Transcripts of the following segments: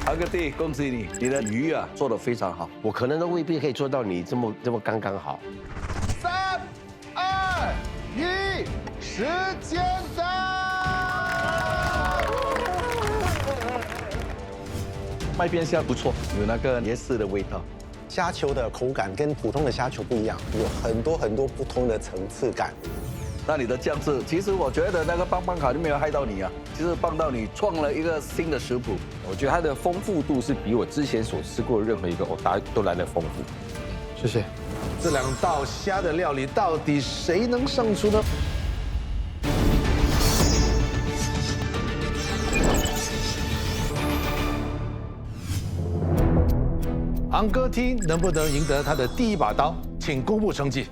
阿哥弟，恭喜你，你的鱼啊做得非常好。我可能都未必可以做到你这么刚刚好。3、2、1，时间到！麦边虾不错，有那个椰丝的味道。虾球的口感跟普通的虾球不一样，有很多不同的层次感。那你的酱汁，其实我觉得那个棒棒卡就没有害到你啊，其实帮到你创了一个新的食谱。我觉得它的丰富度是比我之前所吃过的任何一个欧达都来得丰富。谢谢。这2道虾的料理到底谁能胜出呢？昂哥T能不能赢得他的第1把刀？请公布成绩。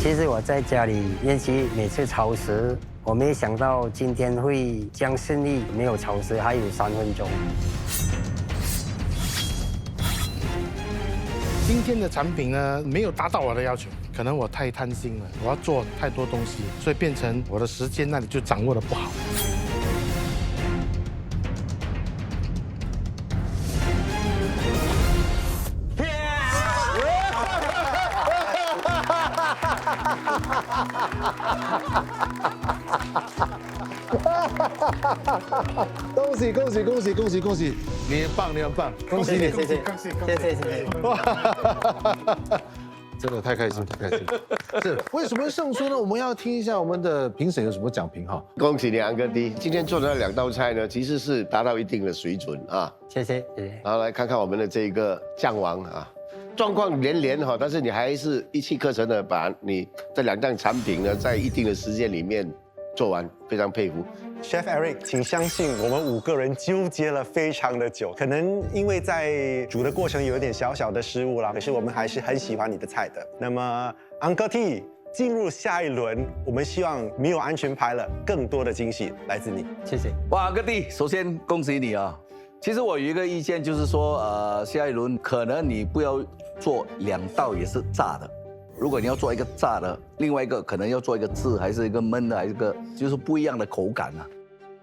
其实我在家里练习每次超时，我没想到今天会这样顺利，没有超时，还有3分钟。今天的产品呢，没有达到我的要求，可能我太贪心了，我要做太多东西，所以变成我的时间那里就掌握的不好。恭喜！你很棒，恭喜你！谢谢。真的太开心。是为什么胜出呢？我们要听一下我们的评审有什么讲评哈。恭喜你，昂哥弟，今天做的那2道菜呢，其实是达到一定的水准啊。谢谢。然后来看看我们的这个酱王啊，状况连连哈，但是你还是一气呵成的把你这2样产品呢，在一定的时间里面做完，非常佩服。Chef Eric， 请相信我们5个人纠结了非常的久，可能因为在煮的过程有一点小的失误啦，可是我们还是很喜欢你的菜的。那么 Uncle T 进入下一轮，我们希望没有安全牌了，更多的惊喜来自你。谢谢。哇，哥弟，首先恭喜你啊！其实我有一个意见，就是说，下一轮可能你不要做2道也是炸的。如果你要做一个炸的，另外一个可能要做一个炙，还是一个焖的，还是一个就是不一样的口感啊。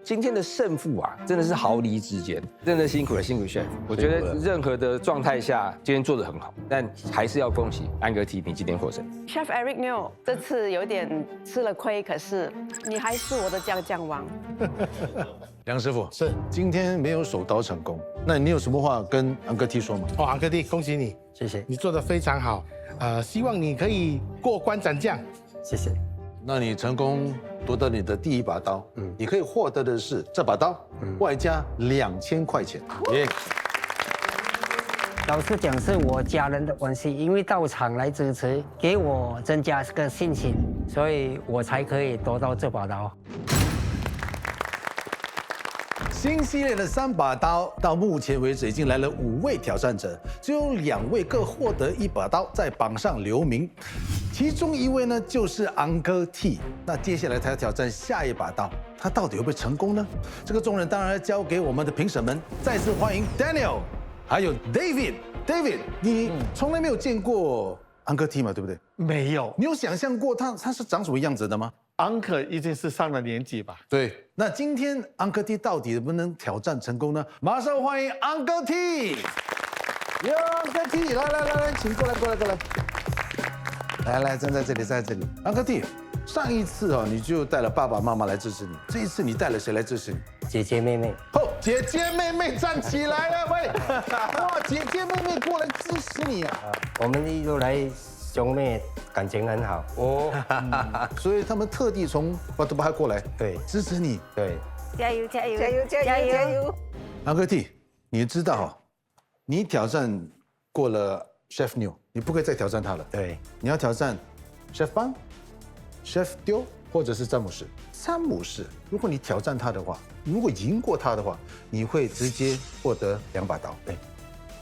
今天的胜负啊，真的是毫厘之间，真的辛苦了chef。我觉得任何的状态下，今天做得很好，但还是要恭喜安哥提，你今天获胜。Chef Eric Neo 这次有点吃了亏，可是你还是我的酱王。梁师傅是今天没有手刀成功，那你有什么话跟昂哥T说吗？昂哥弟，恭喜你，谢谢。你做的非常好，希望你可以过关斩将。谢谢。那你成功夺得你的第1把刀，你可以获得的是这把刀，外加2000块钱。耶！老实讲，是我家人的关系，因为到场来支持，给我增加个信心，所以我才可以夺到这把刀。新系列的3把刀，到目前为止已经来了5位挑战者，只有2位各获得1把刀，在榜上留名。其中1位呢就是昂哥T，那接下来他要挑战下一把刀，他到底会不会成功呢？这个重任当然要交给我们的评审们。再次欢迎 Daniel， 还有 David。David， 你从来没有见过昂哥T嘛，对不对？没有，你有想象过他是长什么样子的吗？昂哥已经是上了年纪吧？对，那今天昂哥T到底能不能挑战成功呢？马上欢迎昂哥T，昂哥T，来，请过来，来，站在这里，昂哥T，上一次哦，你就带了爸爸妈妈来支持你，这一次你带了谁来支持你？姐姐妹妹。哦，姐姐妹妹站起来了，喂，哇，姐姐妹妹过来支持你啊！我们一路来兄妹感情很好哦，所以他们特地从巴杜巴过来，对，支持你，对，加油！昂哥T，你知道，你挑战过了 Chef Neo， 你不可以再挑战他了。对，你要挑战 Chef Bang、Chef Teo 或者是詹姆士。詹姆士，如果你挑战他的话，如果赢过他的话，你会直接获得2把刀，对，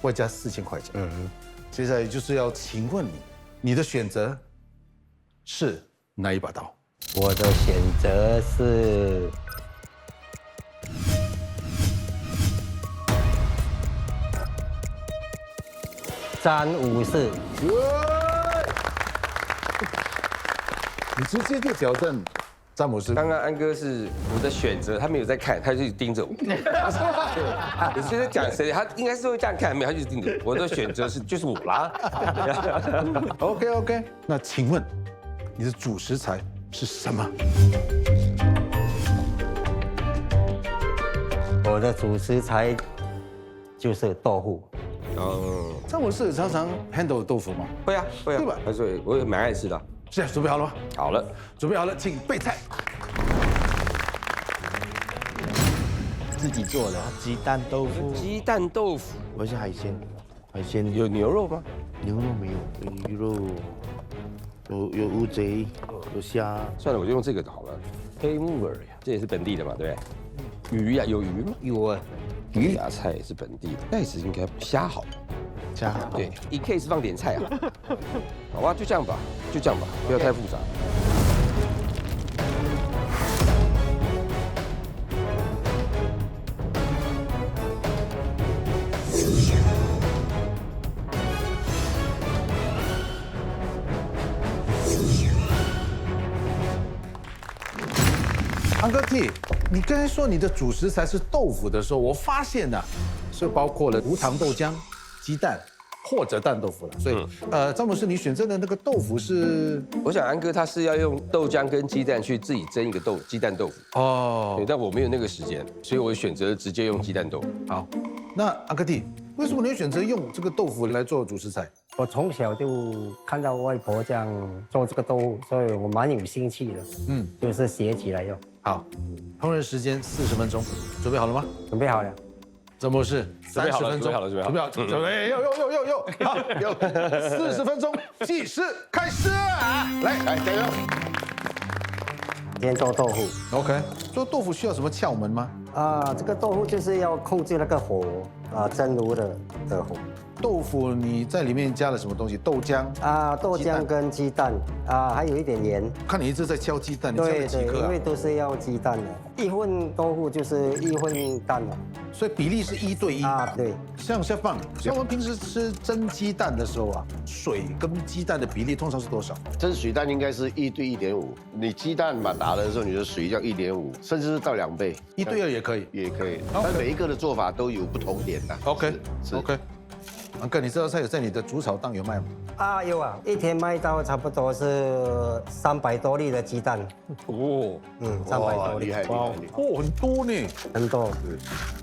外加4000块钱。接下来就是要请问你，你的选择是哪一把刀？我的选择是354。你直接就挑战詹姆斯，刚刚安哥是我的选择，他没有在看，他就盯着我。对，你现在讲谁？他应该是会这样看，没有，他就盯着我。我的选择就是我啦。OK， 那请问你的主食材是什么？我的主食材就是豆腐。哦，詹姆斯常常 handle 豆腐吗？会啊，对吧还是会，我也蛮爱吃的。现在准备好了吗？好了，准备好了，请备菜。自己做的鸡蛋豆腐，鸡蛋豆腐我是海鲜，海鲜有牛肉吗？牛肉没有，有鱼肉，有乌贼，有虾，算了，我就用这个好了。黑木耳呀，这也是本地的嘛，对不对？鱼呀，有鱼吗？有啊，鱼芽菜也是本地的，那也是应该虾好。虾，对，一 case 放点菜啊。好吧，就这样吧，不要太复杂。安哥 T， 你刚才说你的主食材是豆腐的时候，我发现呢，是包括了无糖豆浆、鸡蛋或者蛋豆腐了。所以，詹姆斯，你选择的那个豆腐是？我想安哥他是要用豆浆跟鸡蛋去自己蒸一个鸡蛋豆腐。哦对，，但我没有那个时间，所以我选择直接用鸡蛋豆腐。好，那安哥 T， 为什么你会选择用这个豆腐来做主食材？我从小就看到外婆这样做这个豆腐，所以我蛮有兴趣的。就是学起来用。好，烹饪时间40分钟，准备好了吗？准备好了。詹姆斯准备好了30分钟，准备好了准备好，好，40分钟，计时开始啊！来，加油！先做豆腐。 OK， 做豆腐需要什么窍门吗？这个豆腐就是要控制那个火蒸炉的火。豆腐你在里面加了什么东西？豆浆豆浆跟鸡蛋还有一点盐。看你一直在敲鸡蛋，你敲了对对，几颗啊因为？都是要鸡蛋的，一份豆腐就是一份蛋了。所以比例是1对1。对。像我们平时吃蒸鸡蛋的时候啊，水跟鸡蛋的比例通常是多少？蒸水蛋应该是1对1.5，你鸡蛋嘛打的时候，你的水要1.5，甚至是到2倍，1对2也可以。也可以。但每一个的做法都有不同点的。 OK 是 OK。安哥，你这道菜有在你的煮炒档有卖吗？有啊，一天卖到差不多是300多粒的鸡蛋。哦，300多粒，厉害厉害厉害！哦，很多呢。很多。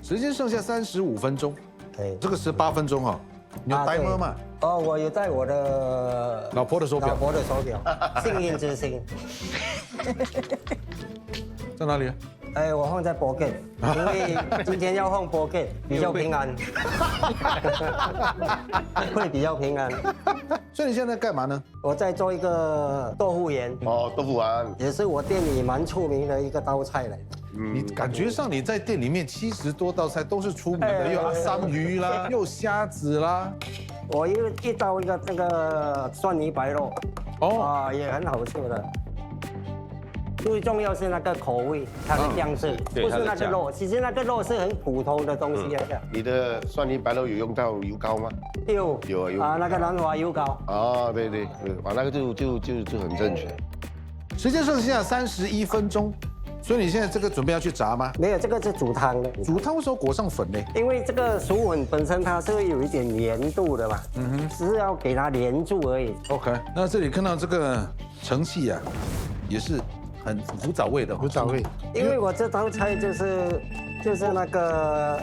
时间剩下35分钟，对。这个18分钟哈，你有带吗？我有带我的老婆的手表。老婆的手表，幸运之星。在哪里？我放在 pocket， 因为今天要放 pocket 比较平安，会比较平安。所以你现在干嘛呢？我在做一个豆腐圆。豆腐丸也是我店里蛮出名的一个道菜来。你感觉上你在店里面70多道菜都是出名的，又三鱼啦，又虾子啦。我又一道一个那个蒜泥白肉，也很好吃的。最重要是那个口味，它的酱汁，不是那个肉。其实那个肉是很普通的东西来的。你的蒜泥白肉有用到油膏吗？有那个南华油膏。对，那个就很正确。时间剩下31分钟，所以你现在这个准备要去炸吗？没有，这个是煮汤的。煮汤为什么裹上粉呢？因为这个薯粉本身它是有一点粘度的嘛，只是要给它粘住而已。OK， 那这里看到这个盛器啊，也是很古早味的，古早味。因为我这道菜就是那个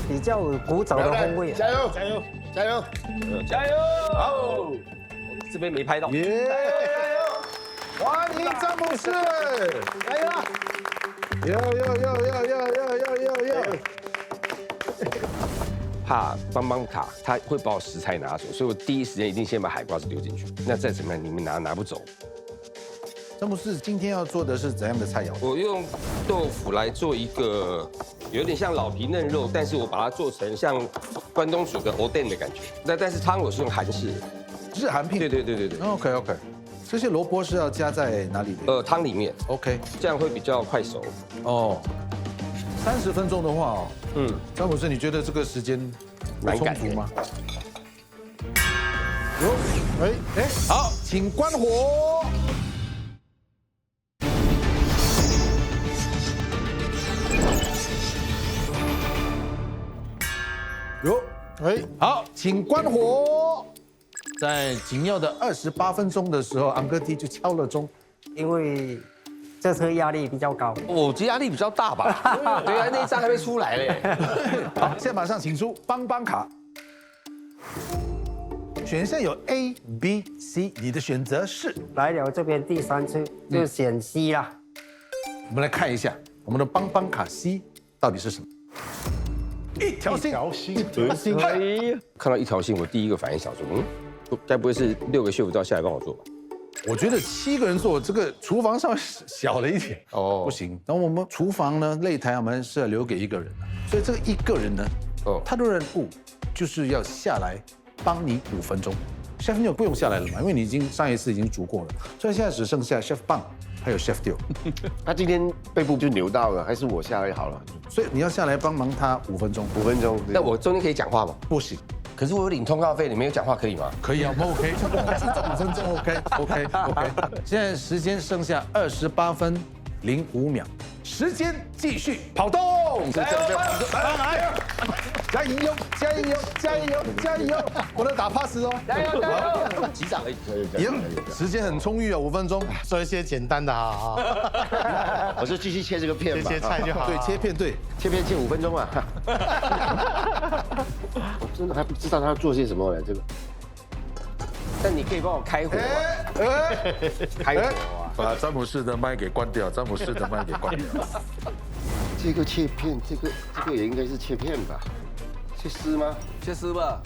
比较古早的风味。加油！好，这边没拍到。耶！欢迎詹姆斯！来了！哟！怕帮帮卡，他会把我食材拿走，所以我第一时间一定先把海瓜子丢进去。那再怎么样，你们拿不走。詹姆斯今天要做的是怎样的菜肴？我用豆腐来做一个有点像老皮嫩肉，但是我把它做成像关东煮的おでん的感觉。但是汤我是用韩式的，日韩聘。对。OK， 这些萝卜是要加在哪里的？汤里面。OK， 这样会比较快熟。30分钟的话詹姆斯，你觉得这个时间蛮赶充足吗？好，请关火。哎，好，请关火。在紧要的28分钟的时候，昂哥 T 就敲了钟，因为这车压力比较高。我这压力比较大吧？对啊，那一张还没出来嘞。好，现在马上请出邦邦卡。选项有 A、B、C， 你的选择是？来了这边第3次就选 C 啦。我们来看一下我们的邦邦卡 C 到底是什么？一条心，一条心。看到一条线，我第一个反应想说，该不会是6个chef到下来帮我做吧？我觉得7个人做这个厨房稍微小了一点哦，不行。然后我们厨房呢，擂台我们是要留给1个人的，所以这个1个人呢，他的任务就是要下来帮你5分钟。Chef Neil 不用下来了嘛，因为你上一次已经煮过了，所以现在只剩下 Chef Bang 还有 Chef Teo。他今天背部就扭到了，还是我下来好了？所以你要下来帮忙他5分钟。5分钟。那我中间可以讲话吗？不行。可是我有领通告费，你没有讲话可以吗？可以啊，我们 OK， 5分钟 OK。现在时间剩下28分05秒，时间继续跑动，来，加油！不能打 pass 哦，加油！击掌而已。时间很充裕啊，5分钟，做一些简单的哈。我就继续切这个片吧，切菜就好。对，切片对，切片切5分钟啊。我真的还不知道他要做些什么呢，这个。但你可以帮我开火，开火啊！把詹姆士的麦给关掉，这个切片，这个也应该是切片吧？切丝吗？切丝吧。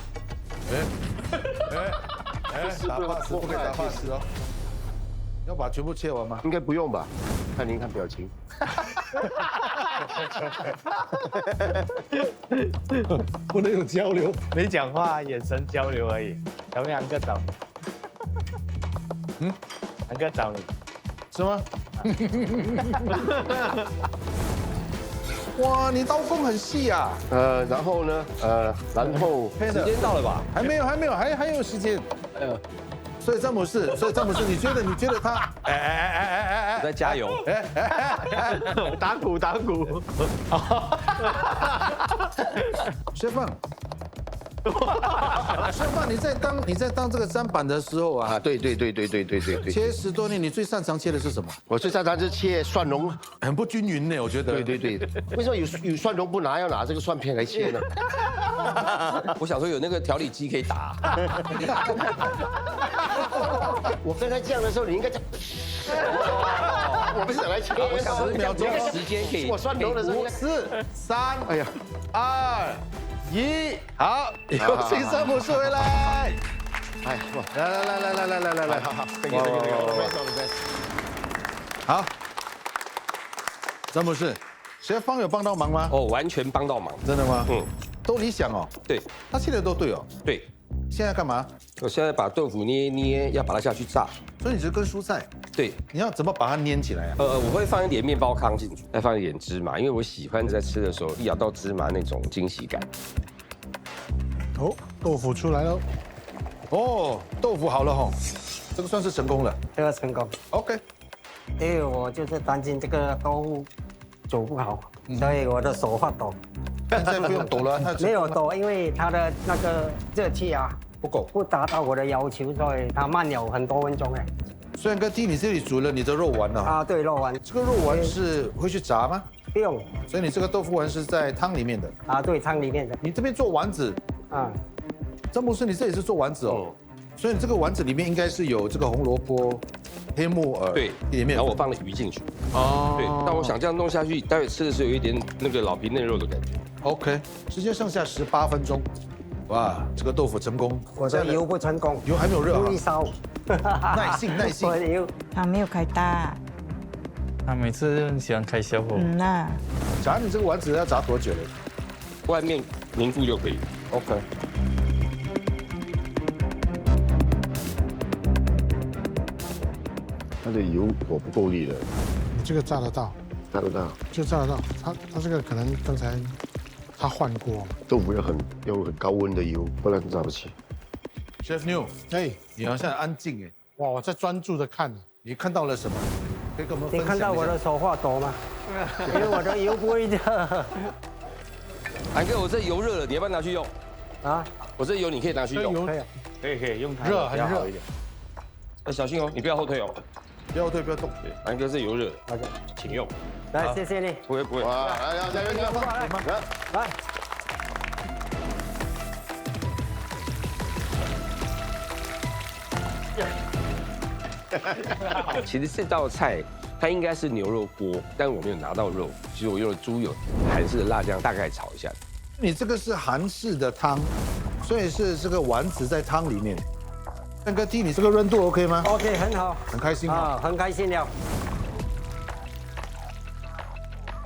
打 pass 不可以打 pass 哦。要把全部切完吗？应该不用吧？看您看表情。不能有交流，没讲话，眼神交流而已。小妹，安哥找你。安哥找你。是吗？哇，你刀工很细啊。然后呢？然后时间到了吧？还没有，还有时间。所以詹姆士，你觉得他？我在加油。打鼓。Chef Bang，你在当这个砧板的时候啊，对。切10多年，你最擅长切的是什么？我最擅长是切蒜蓉，很不均匀呢，我觉得。对。为什么有蒜蓉不拿，要拿这个蒜片来切呢？我想说有那个调理机可以打。我刚才这样的时候，你应该这样。我不是想来切，我想10秒钟时间可以。我蒜蓉的时候5、4、3，哎呀2、1，好，有请詹姆士回来。哎，来，好，好，詹姆士，Chef Bang有帮到忙吗？哦，完全帮到忙。真的吗？都理想哦。对，他切的都对哦。对。现在干嘛？我现在把豆腐捏一捏，要把它下去炸。所以你是跟蔬菜。对。你要怎么把它粘起来啊？我会放一点面包糠进去，再放一点芝麻，因为我喜欢在吃的时候一咬到芝麻那种惊喜感。哦，豆腐出来了。哦，豆腐好了哈，这个算是成功了。这个成功。OK。因为我就是担心这个豆腐煮不好，所以我的手发抖。现在不用抖了，没有抖，因为它的那个热气啊不达到我的要求，所以它慢了很多分钟哎。虽然哥 T 你这里煮了你的肉丸了啊，对，肉丸。这个肉丸是会去炸吗？不用。所以你这个豆腐丸是在汤里面的啊？对，汤里面的。你这边做丸子啊？詹姆士，你这里是做丸子哦，所以你这个丸子里面应该是有这个红萝卜、黑木耳，对，里面然后我放了鱼进去。哦。对，那我想这样弄下去，待会吃的时候有一点那个老皮嫩肉的感觉。OK， 时间剩下18分钟。哇，这个豆腐成功。我的油不成功，油还没有热啊。故意烧。耐性。我的油他没有开大。他每次很喜欢开小火。炸你这个丸子要炸多久了？外面凝住就可以。OK。它的油火不够力了。你这个炸得到？炸得到。这炸得到。它这个可能刚才他换过。豆腐要很高温的油，不然炸不起。Chef Neil，你好像很安静哎。哇，我在专注的看。你看到了什么？可以跟我们分享一下。你看到我的手发抖吗？因为我的油不会热。安哥，我这油热了，你要不要拿去用？啊，我这油你可以拿去用，可以。可以用它，热很热一点，小心哦，你不要后退哦。不要对，不要动。对，安哥这油热， OK，请用。来，谢谢你。不会不会。哇，来，加油加油！来。其实这道菜它应该是牛肉锅，但我没有拿到肉，其实我用了猪油、韩式的辣酱大概炒一下。你这个是韩式的汤，所以是这个丸子在汤里面。安哥T，你这个润度 OK 吗 ？OK， 很好，很开心啊，很开心了，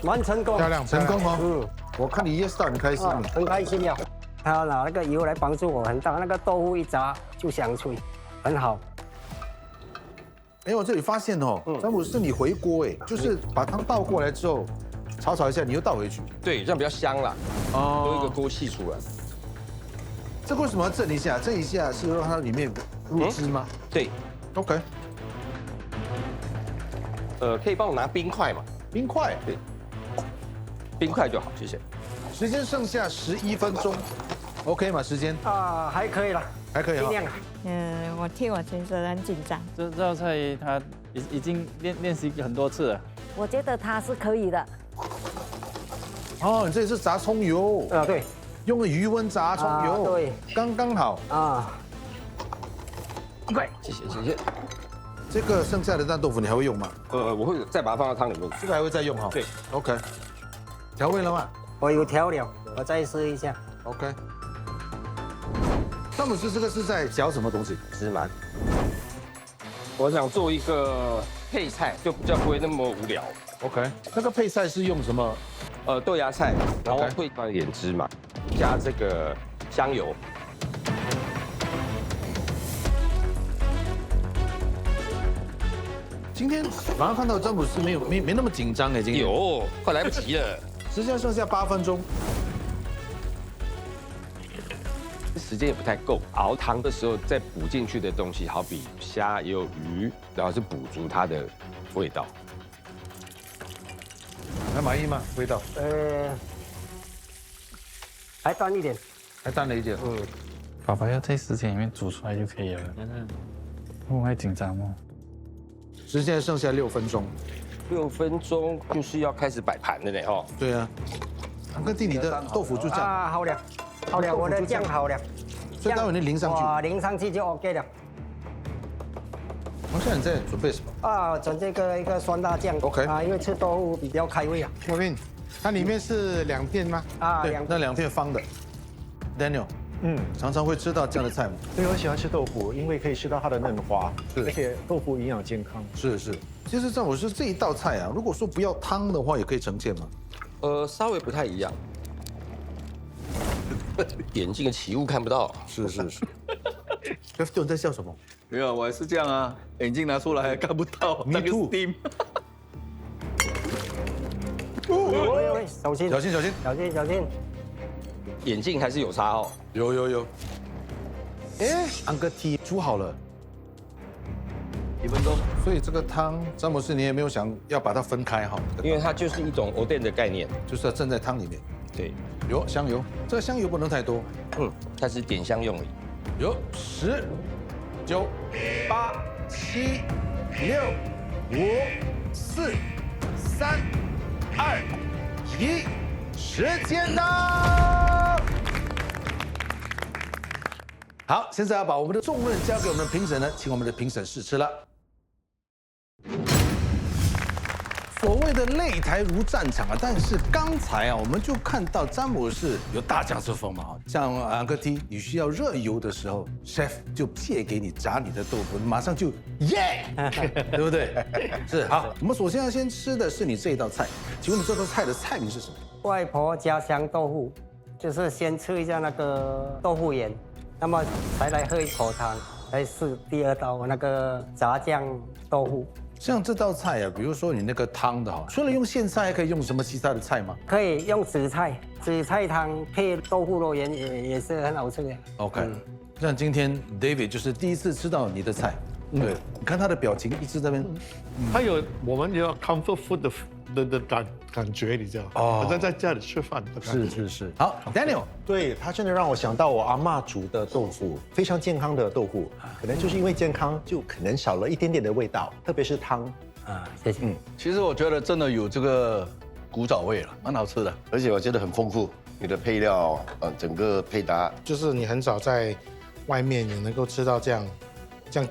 蛮成功，漂亮，成功哦。嗯，我看你 yes 到很开心啊，很开心了。他拿那个油来帮助我很大，那个豆腐一炸就香脆，很好。哎，我这里发现哦，詹姆斯你回锅哎，就是把汤倒过来之后，炒一下，你又倒回去。对，这样比较香啦，多一个锅气出来。这个为什么要震一下？震一下是让它里面入汁吗？对 ，OK。可以帮我拿冰块吗？冰块，对，冰块就好，谢谢。时间剩下11分钟 ，OK 吗？时间啊，还可以了，还可以哈。尽量。我替我先生很紧张。这道菜他已经练习很多次了。我觉得他是可以的。哦，你这里是炸葱油啊，对，用了余温炸葱油，对，刚刚好啊。快，谢谢谢谢。这个剩下的蛋豆腐你还会用吗？我会再把它放到汤里面。这个还会再用哈？对 ，OK。调味了吗？我有调料，我再试一下。OK。詹姆斯，这个是在搅什么东西？芝麻。我想做一个配菜，就比较不会那么无聊。 OK。那个配菜是用什么？豆芽菜，然后会放一点芝麻，加这个香油。今天晚上看到詹姆斯没那么紧张哎，今天有，快来不及了。时间剩下8分钟。时间也不太够，熬汤的时候再补进去的东西，好比虾也有鱼，然后是补足它的味道。还满意吗？味道？还淡一点，还淡了一点。爸爸要在时间里面煮出来就可以了。我会紧张吗？时间剩下6分钟。6分钟就是要开始摆盘了呢，哦。对啊。跟弟你的豆腐就这样。啊，好了，好了，我的酱好了。所以待会你淋上去。哇，淋上去就 OK 了。我现在你在准备什么？啊，准备一个酸辣酱。 OK。啊，因为吃豆腐比较开胃啊。莫斌，它里面是2片吗？啊，对，那2片方的。Daniel，常常会吃到这样的菜吗？对，我喜欢吃豆腐，因为可以吃到它的嫩滑，而且豆腐营养健康。是。其实詹姆斯这一道菜啊，如果说不要汤的话，也可以呈现吗？稍微不太一样。眼镜的起雾看不到。是。Jeff， 你在笑什么？没有，我也是这样啊，眼镜拿出来还看不到。那个 Steam。喂，小心，小心。眼镜还是有差哦。有。哎，安哥T煮好了1分钟。所以这个汤，詹姆斯你也没有想要把它分开哈？因为它就是一种o den的概念，就是要浸在汤里面。对，有香油，这个香油不能太多。它是点香用而已。有10、9、8、7、6、5、4、3、2、1，时间到。好，现在要把我们的重任交给我们的评审呢，请我们的评审试吃了。所谓的擂台如战场啊，但是刚才啊，我们就看到詹姆士有大将之风嘛，像安哥T，你需要热油的时候，chef 就借给你炸你的豆腐，马上就耶，对不对？是。好，我们首先要先吃的是你这一道菜，请问你这道菜的菜名是什么？外婆家乡豆腐，就是先吃一下那个豆腐盐，那么才来喝一口汤，来试第2道那个炸酱豆腐。像这道菜啊，比如说你那个汤的哈，除了用苋菜，还可以用什么其他的菜吗？可以用紫菜汤配豆腐肉圆也是很好吃的。 OK，像今天 David 就是第一次吃到你的菜，对，你看他的表情一直在那边。还有我们也要 comfort food 的感觉，你知道？好像在家里吃饭的感觉。是。好 ，Daniel，对，它真的让我想到我阿嬷煮的豆腐，非常健康的豆腐，可能就是因为健康，就可能少了一点点的味道，特别是汤。谢谢。其实我觉得真的有这个古早味了，蛮好吃的。而且我觉得很丰富，你的配料整个配搭，就是你很少在外面也能够吃到这样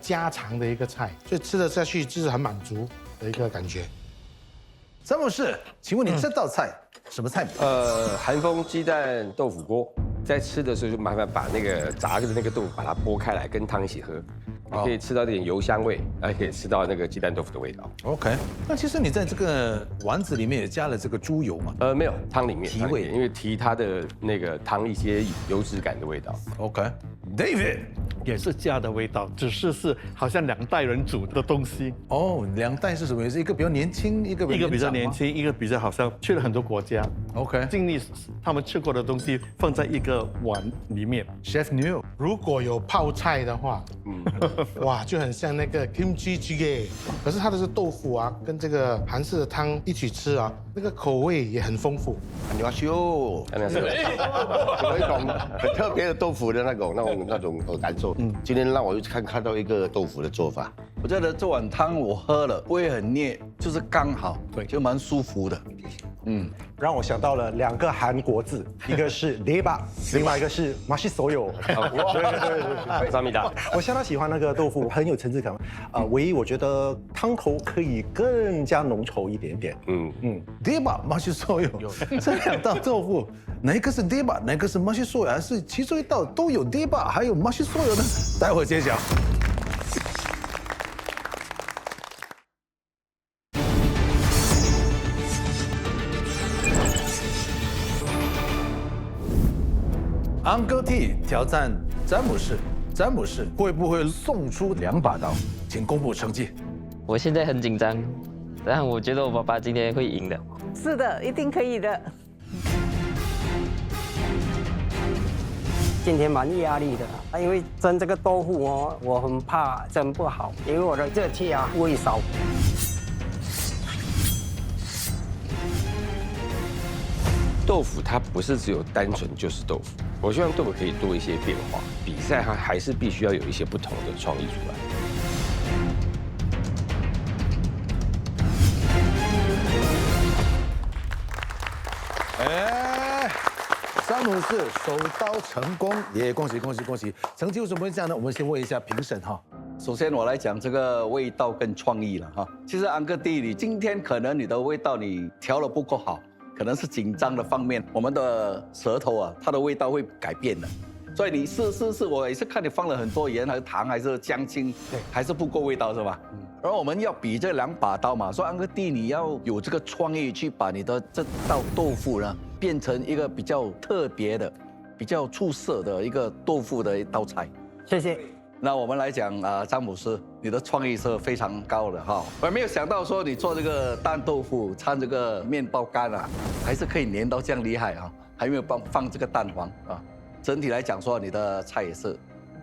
家常的一个菜，所以吃得下去就是很满足的一个感觉。詹姆士，请问你这道菜什么菜名？韩风鸡蛋豆腐锅，在吃的时候就麻烦把那个炸的那个豆腐把它剥开来，跟汤一起喝，你可以吃到点油香味，还可以吃到那个鸡蛋豆腐的味道。OK， 那其实你在这个丸子里面也加了这个猪油嘛？没有，汤里面提味，因为提它的那个汤一些油脂感的味道。OK，David 也是家的味道，只是好像2代人煮的东西。哦，2代是什么意思？一个比较年轻，一个比较年轻，一个比较好像去了很多国家。OK， 尽力他们吃过的东西放在一个碗里面。Chef New， 如果有泡菜的话，哇，就很像那个 kimchi jjigae， 可是它的是豆腐啊，跟这个韩式的汤一起吃啊，那个口味也很丰富。你要修，有一种很特别的豆腐的那种感受。今天让我看到一个豆腐的做法，我觉得这碗汤我喝了不会很腻，就是刚好，对，就蛮舒服的。让我想到了2个韩国字，一个是 deba， 另外一个是mashisoyo。对，萨米达。我相当喜欢那个豆腐，很有层次感。唯一我觉得汤头可以更加浓稠一点点。Deba mashisoyo， 这2道豆腐，哪一个是 Deba， 哪个是 mashisoyo， 还是其中一道都有 Deba， 还有 mashisoyo 呢？待会揭晓。Uncle T 挑战詹姆士，詹姆士会不会送出2把刀？请公布成绩。我现在很紧张，但我觉得我爸爸今天会赢的。是的，一定可以的。今天蛮压力的，因为蒸这个豆腐哦，我很怕蒸不好，因为我的热气啊会烧。豆腐它不是只有单纯就是豆腐，我希望豆腐可以多一些变化。比赛它还是必须要有一些不同的创意出来。詹姆士手刀成功，也恭喜！成绩为什么会这样呢？我们先问一下评审哈。首先我来讲这个味道跟创意了哈。其实安哥弟，你今天可能你的味道你调得不够好，可能是紧张的方面，我们的舌头啊，它的味道会改变的。所以你试，我也是看你放了很多盐还是糖还是姜青，对，还是不够味道是吧？然后我们要比这2把刀嘛，所以安哥弟你要有这个创意去把你的这道豆腐呢变成一个比较特别的、比较出色的一个豆腐的一道菜。谢谢。那我们来讲詹姆斯，你的创意是非常高的哈。我没有想到说你做这个蛋豆腐掺这个面包干啊，还是可以粘到这样厉害啊，还没有放这个蛋黄啊。整体来讲说，你的菜也是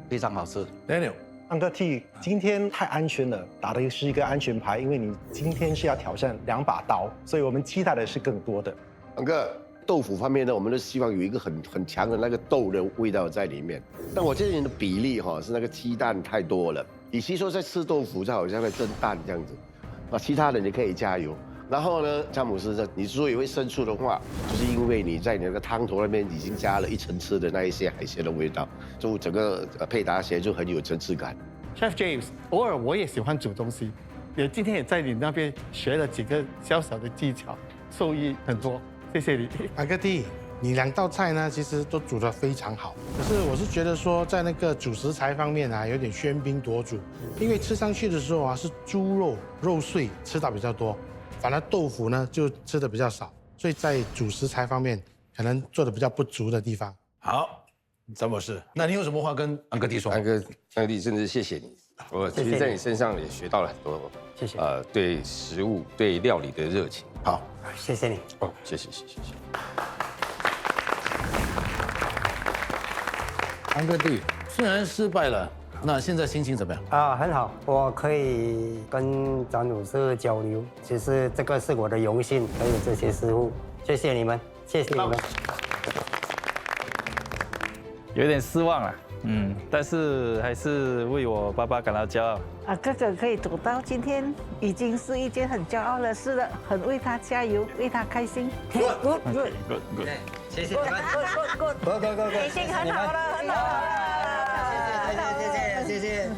非常好吃。Daniel， Uncle T 今天太安全了，打的是一个安全牌，因为你今天是要挑战2把刀，所以我们期待的是更多的。Uncle，豆腐方面呢，我们都希望有一个很强的那个豆的味道在里面。但我这里的比例是那个鸡蛋太多了，与其说在吃豆腐，就好像在蒸蛋这样子。其他的你可以加油。然后呢，詹姆斯，你之所以会胜出的话，就是因为你在你那个汤头那边已经加了一层次的那一些海鲜的味道，就整个配搭起来就很有层次感。Chef James， 偶尔我也喜欢煮东西，今天也在你那边学了几个小小的技巧，受益很多，谢谢你。Uncle T，你2道菜呢，其实都煮得非常好。可是我是觉得说，在那个煮食材方面啊，有点喧宾夺主，因为吃上去的时候啊，是猪肉碎吃到比较多。反而豆腐呢就吃的比较少，所以在煮食材方面可能做的比较不足的地方。好，詹姆士，那你有什么话跟Uncle T说？Uncle T，真的是谢谢你，我其实在你身上也学到了很多，谢谢。对食物、对料理的热情。好，谢谢你。谢谢。Uncle T，虽然失败了，那现在心情怎么样？啊，很好，我可以跟张老师交流，其实这个是我的荣幸，还有这些师傅，谢谢你们，谢谢你们。有点失望啊，但是还是为我爸爸感到骄傲。哥哥可以走到今天，已经是一件很骄傲的事了，很为他加油，为他开心。Good，谢谢你们。Good，已经很好了，很好了。谢谢。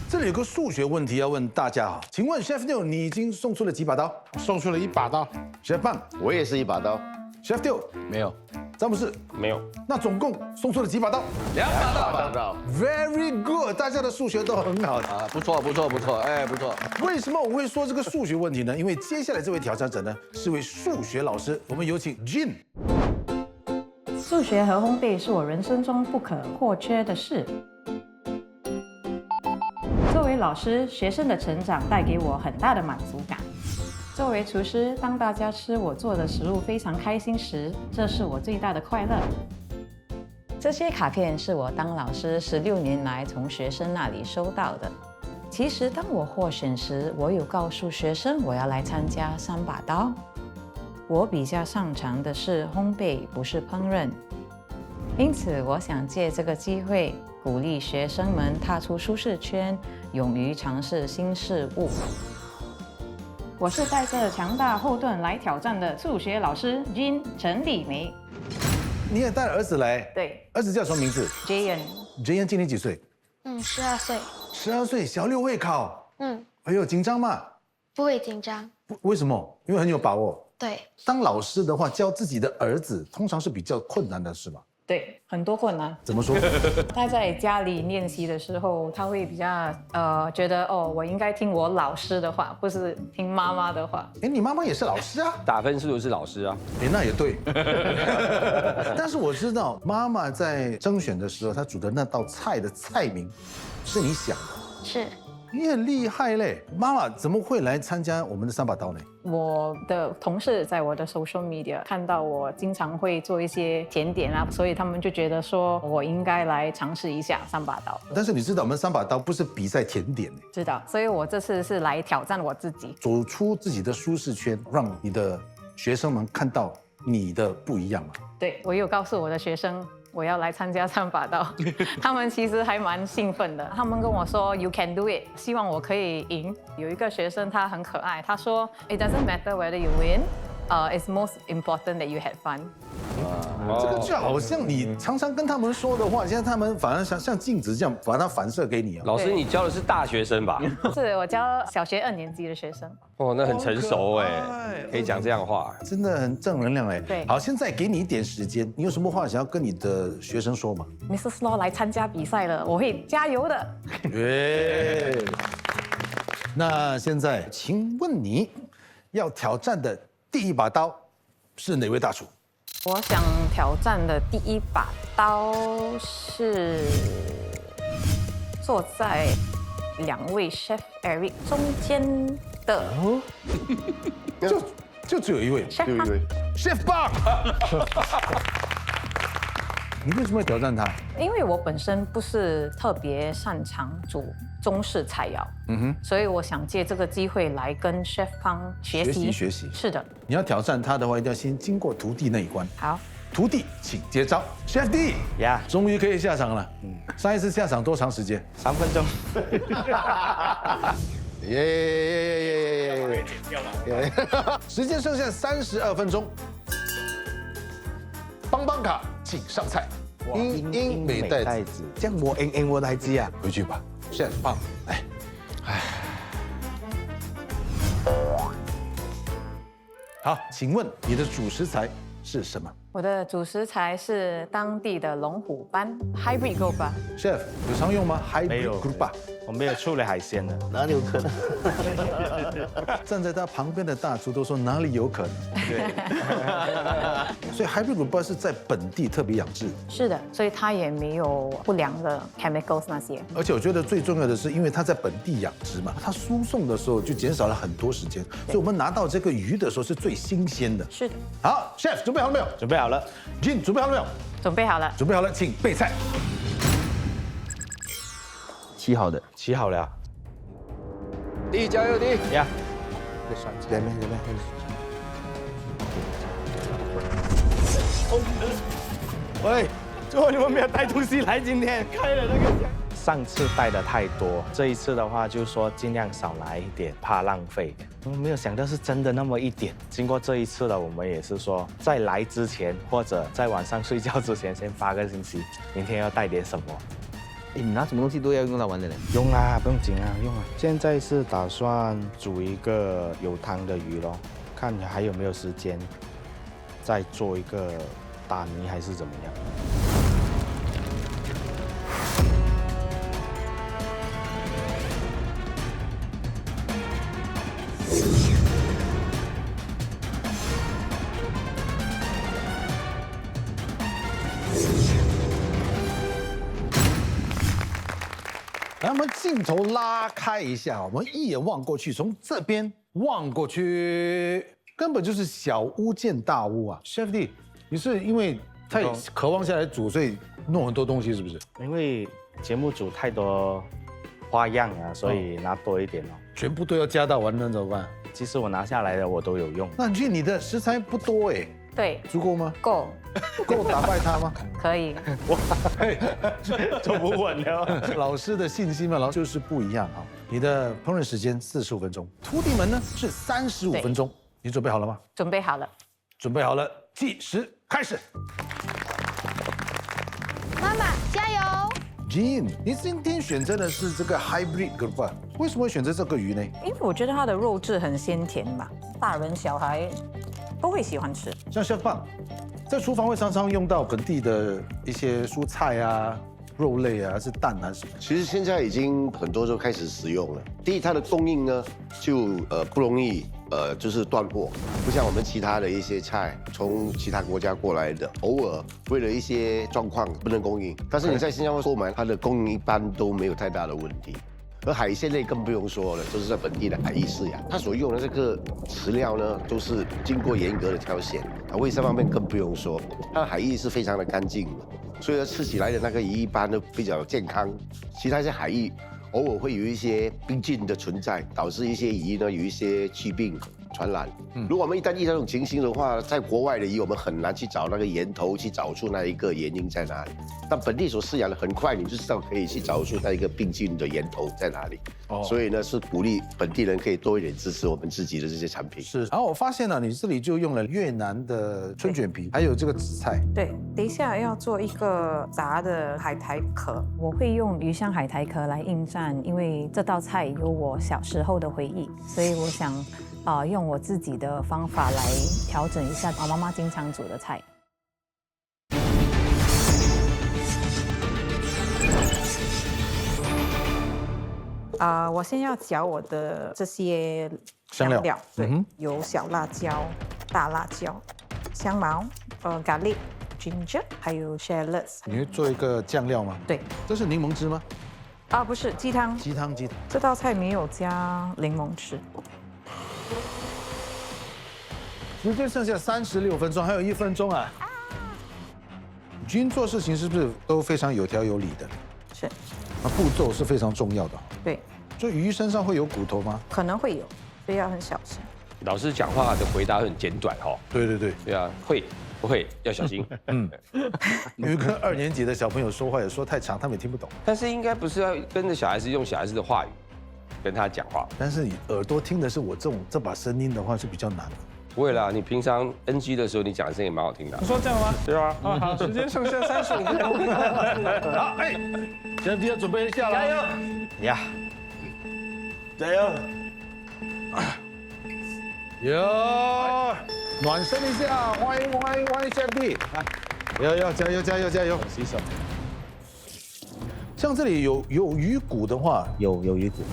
这里有个数学问题要问大家哈，请问 Chef Liu 你已经送出了几把刀？送出了1把刀。 Chef Bang， 我也是1把刀。 Chef Liu 没有，詹姆士没有，那总共送出了几把刀2把刀。 ？Very good， 大家的数学都很好啊，不错，哎，不错。为什么我会说这个数学问题呢？因为接下来这位挑战者呢是位数学老师，我们有请 Jin。数学和烘焙是我人生中不可或缺的事。作为老师，学生的成长带给我很大的满足感。作为厨师，当大家吃我做的食物非常开心时，这是我最大的快乐。这些卡片是我当老师16年来从学生那里收到的。其实当我获选时，我有告诉学生我要来参加3把刀。我比较擅长的是烘焙，不是烹饪。因此，我想借这个机会鼓励学生们踏出舒适圈，勇于尝试新事物。我是带着强大后盾来挑战的数学老师Jin 陈丽梅。你也带了儿子来？对。儿子叫什么名字 ？Jayen。Jayen 今年几岁？12岁。12岁，小6会考。哎呦，紧张吗？不会紧张。为什么？因为很有把握。对。当老师的话，教自己的儿子通常是比较困难的，是吗？对，很多困难。怎么说？他在家里练习的时候，他会比较觉得我应该听我老师的话，不是听妈妈的话。哎，你妈妈也是老师啊？打分数是老师啊。哎，那也对。但是我知道妈妈在甄选的时候，她煮的那道菜的菜名是你想的。是。你很厉害嘞！妈妈怎么会来参加我们的3把刀呢？我的同事在我的 social media 看到我经常会做一些甜点啊，所以他们就觉得说我应该来尝试一下3把刀。但是你知道我们3把刀不是比赛甜点呢？知道，所以我这次是来挑战我自己，走出自己的舒适圈，让你的学生们看到你的不一样嘛。对，我有告诉我的学生。我要来参加3把刀，他们其实还蛮兴奋的。他们跟我说 "You can do it"， 希望我可以赢。有一个学生他很可爱，他说 "It doesn't matter whether you win, it's most important that you had fun"。这个就好像你常常跟他们说的话，现在他们反而像镜子这样把它反射给你啊。老师，你教的是大学生吧？是我教小学2年级的学生。哦，那很成熟哎，可以讲这样的话，真的很正能量哎。对，好，现在给你一点时间，你有什么话想要跟你的学生说吗 ？Mrs. Law 来参加比赛了，我会加油的。那现在，请问你要挑战的第1把刀是哪位大厨？我想挑战的第1把刀是坐在2位 Chef Eric 中间的，就只有一位，只有一位 Chef Bang。你为什么要挑战他？因为我本身不是特别擅长煮中式菜肴，所以我想借这个机会来跟 Chef Bang 学习。是的，你要挑战他的话，一定要先经过徒弟那一关。好，徒弟请接招 ，Chef D 呀，终于可以下场了。上一次下场多长时间？3分钟。时间剩下32分钟。邦邦卡，请上菜。英美袋子，这样我的孩子啊，回去吧。Chef Bang，来，好，请问你的主食材是什么？我的主食材是当地的龙虎斑 Hybrid Grouper。Chef 有常用吗？没有 Grouper， 我没有处理海鲜的，哪里有可能？站在他旁边的大厨都说哪里有可能？对。所以 Hybrid Grouper 是在本地特别养殖。是的，所以它也没有不良的 chemicals 那些。而且我觉得最重要的是，因为它在本地养殖嘛，它输送的时候就减少了很多时间，所以我们拿到这个鱼的时候是最新鲜的。是的。好 ，Chef 准备好了没有？准备好了。Jin 准备好了没有？准备好了。准备好了，请备菜。起好的，起好了。弟，加油，弟！呀，这边。喂，最后你们没有带东西来，今天开了那个箱。上次带的太多，这一次的话就说尽量少来一点，怕浪费。我没有想到是真的那么一点。经过这一次了，我们也是说，在来之前或者在晚上睡觉之前，先发个信息，明天要带点什么。哎，你拿什么东西都要用到完的嘞。用啊，不用紧啊，用啊。现在是打算煮一个有汤的鱼咯，看还有没有时间，再做一个大米还是怎么样。来，我们镜头拉开一下，我们一眼望过去，从这边望过去，根本就是小巫见大巫啊 ！Chef D， 你是因为太渴望下来煮，所以弄很多东西，是不是？因为节目组太多花样啊，所以拿多一点哦。全部都要加到完，那怎么办？其实我拿下来的我都有用。那你的食材不多哎，对，足够吗？够，够打败他吗？可以。走不稳了。老师的信心嘛，老师就是不一样啊。你的烹饪时间45分钟，徒弟们呢是35分钟。你准备好了吗？准备好了。准备好了，计时开始。妈妈加油！ Jean， 你今天选择的是这个 hybrid group 啊？为什么会选择这个鱼呢？因为我觉得它的肉质很鲜甜嘛，大人小孩都会喜欢吃。像Chef Bang，在厨房会常常用到本地的一些蔬菜啊、肉类啊，还是蛋还是什么？其实现在已经很多都开始使用了。第一，它的供应呢就不容易就是断货，不像我们其他的一些菜从其他国家过来的，偶尔为了一些状况不能供应。但是你在新加坡购买，它的供应一般都没有太大的问题。而海鲜类更不用说了，都是在本地的海域饲养，它所用的这个饲料呢，都是经过严格的挑选，卫生方面更不用说，它的海域是非常的干净的，所以吃起来的那个鱼一般都比较健康。其他一些海域偶尔会有一些病菌的存在，导致一些鱼呢有一些疾病传染。如果我们一旦遇到这种情形的话，在国外的鱼我们很难去找那个源头，去找出那一个原因在哪里。但本地所饲养的，很快你就知道可以去找出那一个病菌的源头在哪里。所以呢，是鼓励本地人可以多一点支持我们自己的这些产品。是。然后我发现了，你这里就用了越南的春卷皮，还有这个紫菜。对，等一下要做一个炸的海苔壳，我会用鱼香海苔壳来应战，因为这道菜有我小时候的回忆，所以我想用我自己的方法来调整一下我妈妈经常煮的菜。我先要搅我的这些香料，对，有小辣椒、大辣椒、香茅、garlic、ginger， 还有 shallots。你会做一个酱料吗？对，这是柠檬汁吗？不是鸡汤。鸡汤。这道菜没有加柠檬汁。时间剩下36分钟，还有1分钟啊。君做事情是不是都非常有条有理的？是。步骤是非常重要的。对。就鱼身上会有骨头吗？可能会有，所以要很小心。老师讲话的回答很简短哦。对啊，会不会要小心？有一个2年级的小朋友说话也说太长，他们也听不懂。但是应该不是要跟着小孩子用小孩子的话语跟他讲话。但是你耳朵听的是我这把声音的话是比较难的。不会啦，你平常 NG 的时候你讲的声音也蛮好听的。你说这样吗？对啊。好，时间剩下35分钟。好，现在要准备一下了。加油！呀！加油！有，暖身一下，欢迎Chef D。要加油！洗手。像这里有鱼骨的话，有鱼骨，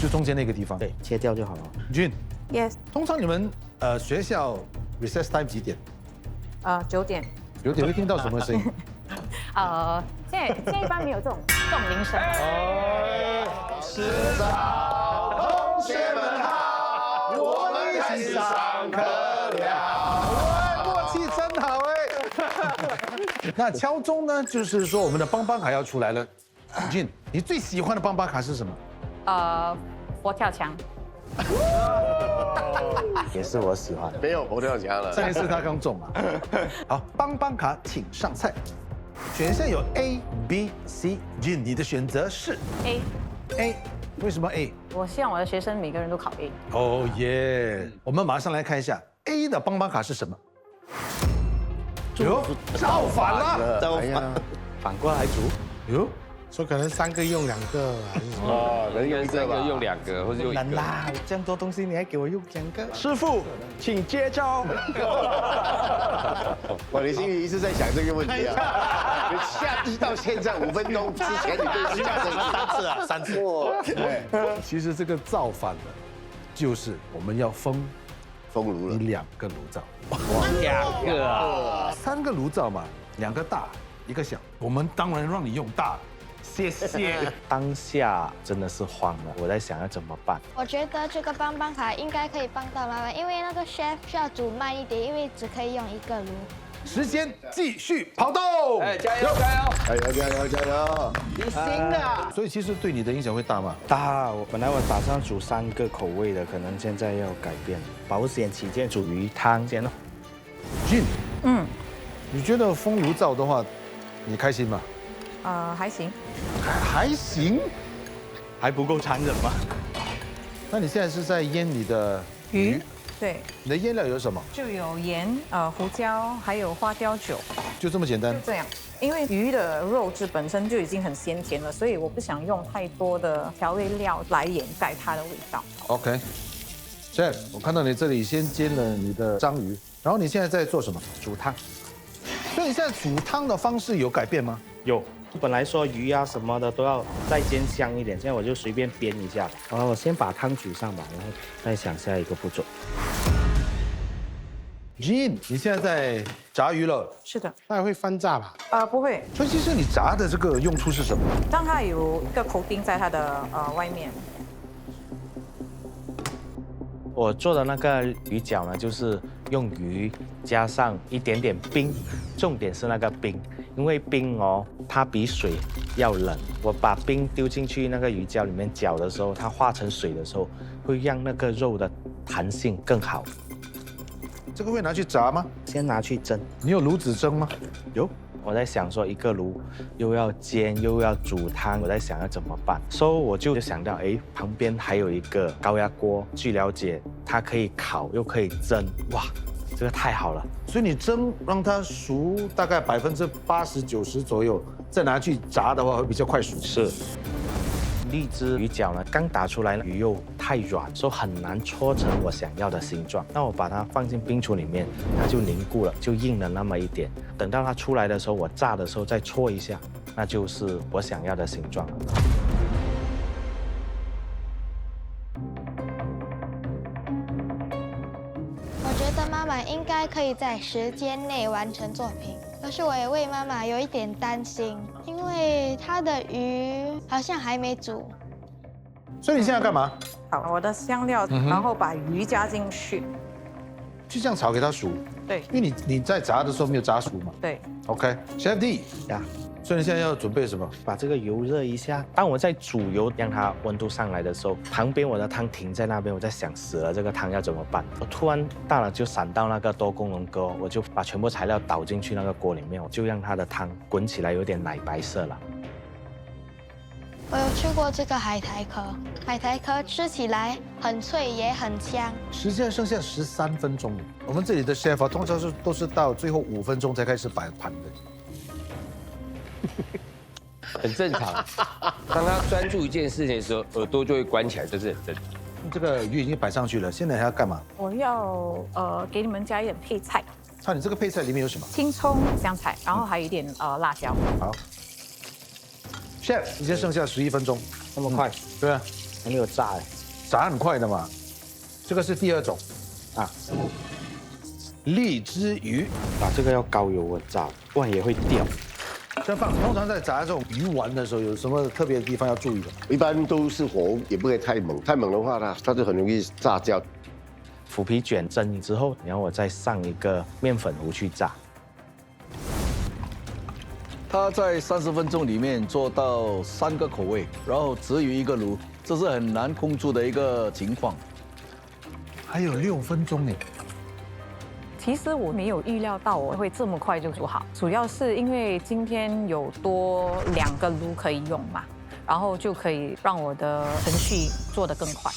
就中间那个地方。对，切掉就好了。Jun。Yes。通常你们学校 recess time 几点？9点。9点会听到什么声音？现在一般没有这种铃声。迟早，同学们好，我们开始上课了。默契真好哎。那敲钟呢，就是说我们的帮还要出来了。Jin，你最喜欢的棒棒卡是什么？佛跳墙。也是我喜欢的。没有佛跳墙了，上一次他刚中嘛。好，棒棒卡请上菜。选项有 A、B、C。Jin， 你的选择是 A。为什么 A？ 我希望我的学生每个人都考 A。哦耶！我们马上来看一下 A 的棒棒卡是什么。哟，造反了！造反，反过来煮。哟，说可能3个用2个还是什么？哦，能用一个吧？用2个或者用1个。难啦，这样多东西你还给我用2个？师傅，请接招。哇，你心里一直在想这个问题啊？你1到现在5分钟之前，你就想这个3次。对，其实这个造反的，就是我们要封炉了，你2个炉灶。 2个啊，3个炉灶嘛，2个大，1个小。我们当然让你用大，谢谢。当下真的是慌了，我在想要怎么办。我觉得这个棒棒卡应该可以帮到妈妈，因为那个 chef 需要煮慢一点，因为只可以用1个炉。时间继续跑动，哎，加油加油！加油加油加油！你行的。所以其实对你的影响会大吗？大，本来我打算煮3个口味的，可能现在要改变，保险起见煮鱼汤先咯。Jin， 你觉得封炉灶的话，你开心吗？还行。还行，还不够残忍吗？那你现在是在腌你的鱼？对。你的腌料有什么？就有盐、胡椒，还有花雕酒。就这么简单？就这样。因为鱼的肉质本身就已经很鲜甜了，所以我不想用太多的调味料来掩盖它的味道。OK。Chef， 我看到你这里先煎了你的章鱼，然后你现在在做什么？煮汤。所以你现在煮汤的方式有改变吗？有。本来说鱼啊什么的都要再煎香一点，现在我就随便煸一下吧。然后我先把汤煮上吧，然后再想下一个步骤。Jin， 你现在在炸鱼了？是的。那会翻炸吧？不会。所以其实你炸的这个用处是什么？让它有一个口钉在它的外面。我做的那个鱼饺呢，就是用鱼加上一点点冰，重点是那个冰，因为冰哦，它比水要冷。我把冰丢进去那个鱼饺里面搅的时候，它化成水的时候，会让那个肉的弹性更好。这个会拿去炸吗？先拿去蒸。你有炉子蒸吗？有。我在想说，一个炉又要煎又要煮汤，我在想要怎么办，所以我就想到，旁边还有一个高压锅，据了解它可以烤又可以蒸，哇，这个太好了。所以你蒸让它熟大概80%、90%左右，再拿去炸的话会比较快熟。是。荔枝鱼饺呢，刚打出来鱼肉太软，所以很难搓成我想要的形状。那我把它放进冰橱里面，它就凝固了，就硬了那么一点。等到它出来的时候，我炸的时候再搓一下，那就是我想要的形状了。我觉得妈妈应该可以在时间内完成作品，可是我也为妈妈有一点担心，因为她的鱼好像还没煮。所以你现在干嘛？好，我的香料，然后把鱼加进去，就这样炒给它熟。对，因为你在炸的时候没有炸熟嘛。对。OK，Chef D 呀。所以你现在要准备什么？把这个油热一下。当我在煮油，让它温度上来的时候，旁边我的汤停在那边，我在想死了，这个汤要怎么办？我突然大脑就闪到那个多功能锅，我就把全部材料倒进去那个锅里面，我就让它的汤滚起来，有点奶白色了。我有吃过这个海苔壳，海苔壳吃起来很脆也很香。时间剩下13分钟了。我们这里的 chef 通常都是到最后5分钟才开始摆盘的。很正常。当他专注一件事情的时候，耳朵就会关起来，这是很正常。这个鱼已经摆上去了，现在还要干嘛？我要给你们加一点配菜。你这个配菜里面有什么？青葱、香菜，然后还有一点辣椒。好。Chef， 已经剩下11分钟，那么快？对啊，还没有炸哎，炸很快的嘛。这个是第2种，荔枝鱼。这个要高油温炸，不然也会掉。通常在炸这种鱼丸的时候，有什么特别的地方要注意的？一般都是火也不可以太猛，太猛的话呢，它就很容易炸焦。腐皮卷蒸之后，然后我再上一个面粉糊去炸。他在30分钟里面做到3个口味，然后只有1个炉，这是很难控制的一个情况。还有6分钟呢。其实我没有预料到我会这么快就煮好，主要是因为今天有多2个炉可以用嘛，然后就可以让我的程序做得更快。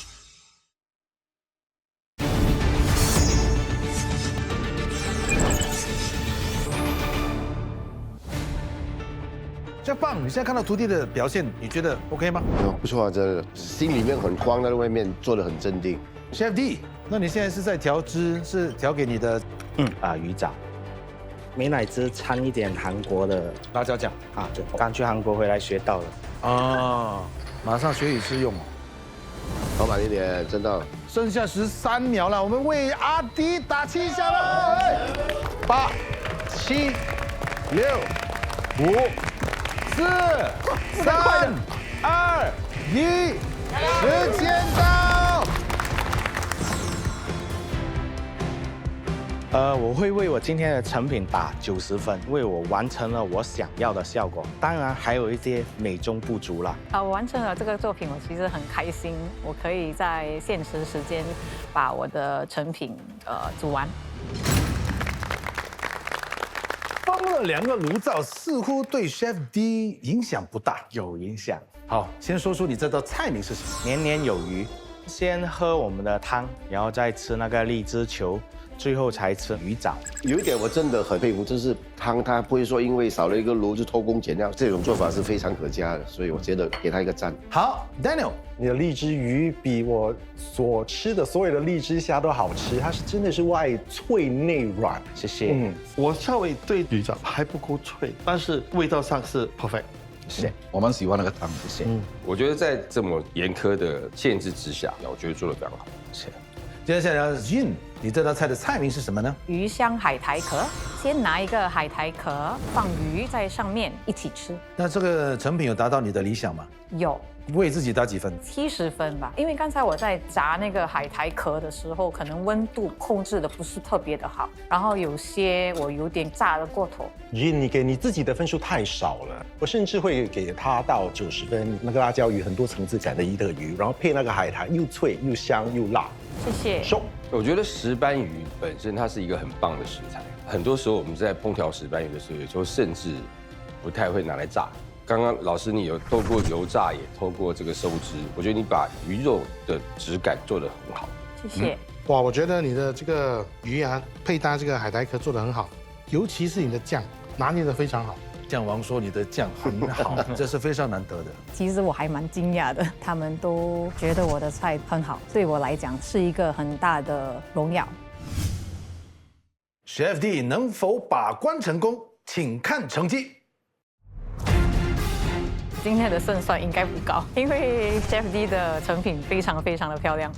Chef Bang，你现在看到徒弟的表现，你觉得 OK 吗？不错啊，真的，心里面很慌，在外面做得很镇定。Chef D， 那你现在是在调汁，是调给你的鱼藻，美乃滋掺一点韩国的辣椒酱啊，对，刚去韩国回来学到了。哦，马上学以致用哦。老板一点，真的。剩下13秒了，我们为阿迪打气一下了。8、7、6、5、4、3、2、1，时间到。我会为我今天的成品打90分，为我完成了我想要的效果。当然还有一些美中不足啦。我完成了这个作品，我其实很开心，我可以在限时时间把我的成品煮完。放了2个炉灶，似乎对 Chef D 影响不大。有影响。好，先说出你这道菜名是什么？年年有余。先喝我们的汤，然后再吃那个荔枝球。最后才吃鱼藻。有一点我真的很佩服，就是汤它不会说因为少了一个炉就偷工减料，这种做法是非常可嘉的，所以我觉得给他一个赞。好 ，Daniel， 你的荔枝鱼比我所吃的所有的荔枝虾都好吃，它是真的是外脆内软。谢谢。我稍微对鱼藻还不够脆，但是味道上是 perfect。谢谢，我蛮喜欢那个汤，谢谢。我觉得在这么严苛的限制之下，我觉得做得非常好。谢谢。接下来 Jin， 你这道菜的菜名是什么呢？鱼香海苔壳。先拿一个海苔壳，放鱼在上面一起吃。那这个成品有达到你的理想吗？有。为自己打几分？70分吧，因为刚才我在炸那个海苔壳的时候，可能温度控制的不是特别的好，然后有些我有点炸得过头。你给你自己的分数太少了，我甚至会给它到90分。那个辣椒鱼很多层次感的一个鱼，然后配那个海苔，又脆又香又辣。谢谢。我觉得石斑鱼本身它是一个很棒的食材，很多时候我们在烹调石斑鱼的时候，有时候甚至不太会拿来炸。刚刚老师你有透过油炸，也透过这个收汁，我觉得你把鱼肉的质感做得很好。谢谢。哇，我觉得你的这个鱼啊配搭这个海苔壳做得很好，尤其是你的酱拿捏得非常好。酱王说你的酱很好，这是非常难得的。其实我还蛮惊讶的，他们都觉得我的菜很好，对我来讲是一个很大的荣耀。Chef D 能否把关成功，请看成绩。今天的胜算应该不高，因为 Chef D 的成品非常非常的漂亮。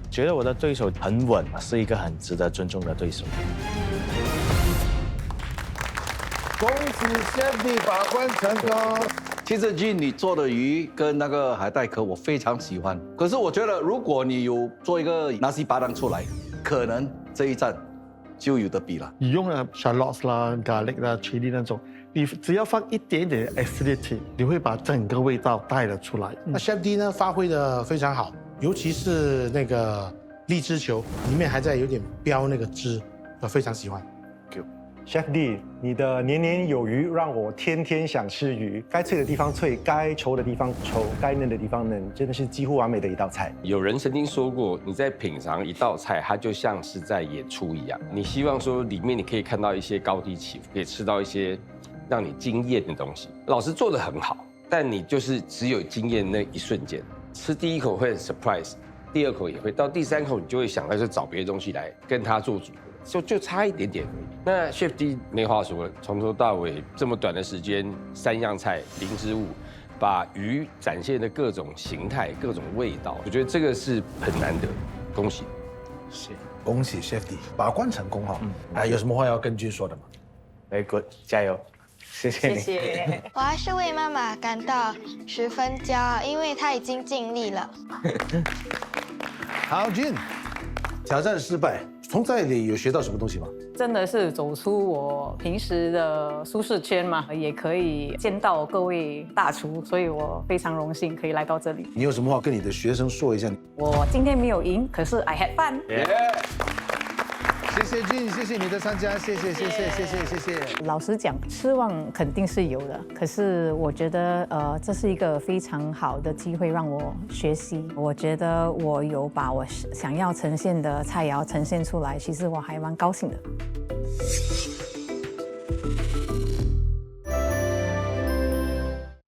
觉得我的对手很稳，是一个很值得尊重的对手。恭喜 Chef D 把关成功。其实Jin你做的鱼跟那个海带壳我非常喜欢，可是我觉得如果你有做一个nasi padang出来，可能这一战就有得比了。你用了 shallots 啦、garlic 啦、chili 那种，你只要放一点点 acidity， 你会把整个味道带了出来。那 Chef D 呢发挥的非常好，尤其是那个荔枝球里面还在有点飙那个汁，我非常喜欢。Chef D， 你的年年有余让我天天想吃鱼，该脆的地方脆，该稠的地方稠，该嫩的地方嫩，真的是几乎完美的一道菜。有人曾经说过，你在品尝一道菜，它就像是在演出一样。你希望说里面你可以看到一些高低起伏，可以吃到一些让你惊艳的东西。老师做得很好，但你就是只有惊艳那一瞬间。吃第一口会很 surprise， 第二口也会，到第3口你就会想到是找别的东西来跟它做组合。就差一点点而已。那 Chef D 没话说了，从头到尾这么短的时间，3样菜零失误，把鱼展现的各种形态、各种味道，我觉得这个是很难得，恭喜！是，恭喜 Chef D 把关成功哈。有什么话要跟Jin说的吗 ？Very good， 加油！谢谢你。谢谢。我还是为妈妈感到十分骄傲，因为她已经尽力了。好，Jin，挑战失败。从这里有学到什么东西吗？真的是走出我平时的舒适圈嘛，也可以见到各位大厨，所以我非常荣幸可以来到这里。你有什么话跟你的学生说一下？我今天没有赢，可是 I had fun。谢谢君，谢谢你的参加，谢谢。老实讲，失望肯定是有的，可是我觉得这是一个非常好的机会让我学习。我觉得我有把我想要呈现的菜肴呈现出来，其实我还蛮高兴的。